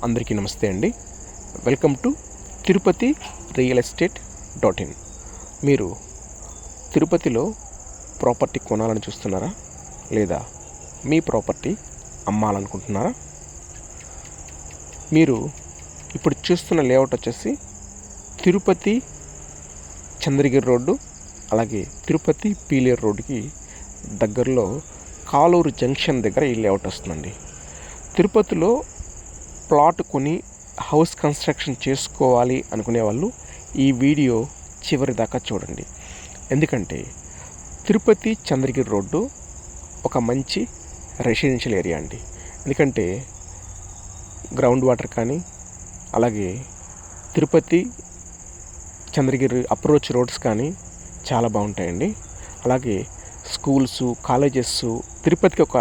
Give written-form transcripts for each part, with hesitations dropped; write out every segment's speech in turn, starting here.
అందరికీ నమస్తే అండి. Welcome to Tirupati real estate .in. మీరు తిరుపతిలో ప్రాపర్టీ కొనాలని చూస్తున్నారా, లేదా మీ ప్రాపర్టీ అమ్మాలనుకుంటున్నారా? మీరు ఇప్పుడు చూస్తున్న లేఅవుట్ వచ్చేసి తిరుపతి చంద్రగిరి రోడ్డు, అలాగే తిరుపతి పీలేరు రోడ్డుకి దగ్గరలో కాలూరు జంక్షన్ దగ్గర ఈ లేఅవుట్ వస్తుందండి. తిరుపతిలో ప్లాట్ కొని హౌస్ కన్స్ట్రక్షన్ చేసుకోవాలి అనుకునే వాళ్ళు ఈ వీడియో చివరి దాకా చూడండి. ఎందుకంటే తిరుపతి చంద్రగిరి రోడ్డు ఒక మంచి రెసిడెన్షియల్ ఏరియా అండి. ఎందుకంటే గ్రౌండ్ వాటర్ కానీ, అలాగే తిరుపతి చంద్రగిరి అప్రోచ్ రోడ్స్ కానీ చాలా బాగుంటాయండి. అలాగే స్కూల్స్, కాలేజెస్ తిరుపతికి ఒక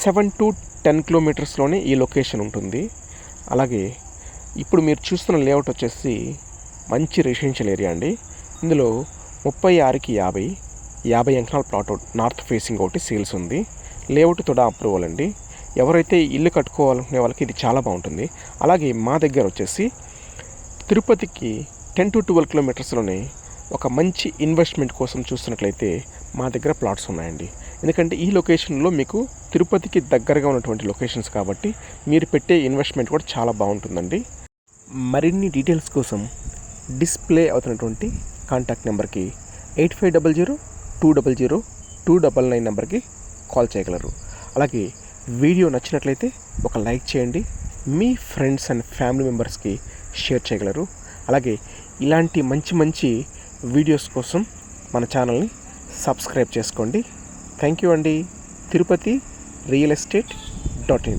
7 to 10 కిలోమీటర్స్లోనే ఈ లొకేషన్ ఉంటుంది. అలాగే ఇప్పుడు మీరు చూస్తున్న లేఅవుట్ వచ్చేసి మంచి రెసిడెన్షియల్ ఏరియా అండి. ఇందులో 36కి 50 ఎకరాల ప్లాట్ నార్త్ ఫేసింగ్ ఒకటి సేల్స్ ఉంది. లేఅవుట్ తోడా అప్రూవల్ అండి. ఎవరైతే ఇల్లు కట్టుకోవాలనుకునే వాళ్ళకి ఇది చాలా బాగుంటుంది. అలాగే మా దగ్గర వచ్చేసి తిరుపతికి 10 to 12 కిలోమీటర్స్లోనే ఒక మంచి ఇన్వెస్ట్మెంట్ కోసం చూస్తున్నట్లయితే మా దగ్గర ప్లాట్స్ ఉన్నాయండి. ఎందుకంటే ఈ లొకేషన్లో మీకు తిరుపతికి దగ్గరగా ఉన్నటువంటి లొకేషన్స్ కాబట్టి మీరు పెట్టే ఇన్వెస్ట్మెంట్ కూడా చాలా బాగుంటుందండి. మరిన్ని డీటెయిల్స్ కోసం డిస్ప్లే అవుతున్నటువంటి కాంటాక్ట్ నెంబర్కి 8500-200-299 నెంబర్కి కాల్ చేయగలరు. అలాగే వీడియో నచ్చినట్లయితే ఒక లైక్ చేయండి, మీ ఫ్రెండ్స్ అండ్ ఫ్యామిలీ మెంబర్స్కి షేర్ చేయగలరు. అలాగే ఇలాంటి మంచి వీడియోస్ కోసం మన ఛానల్ని సబ్స్క్రైబ్ చేసుకోండి. థ్యాంక్ యూ అండి. Tirupati real estate .in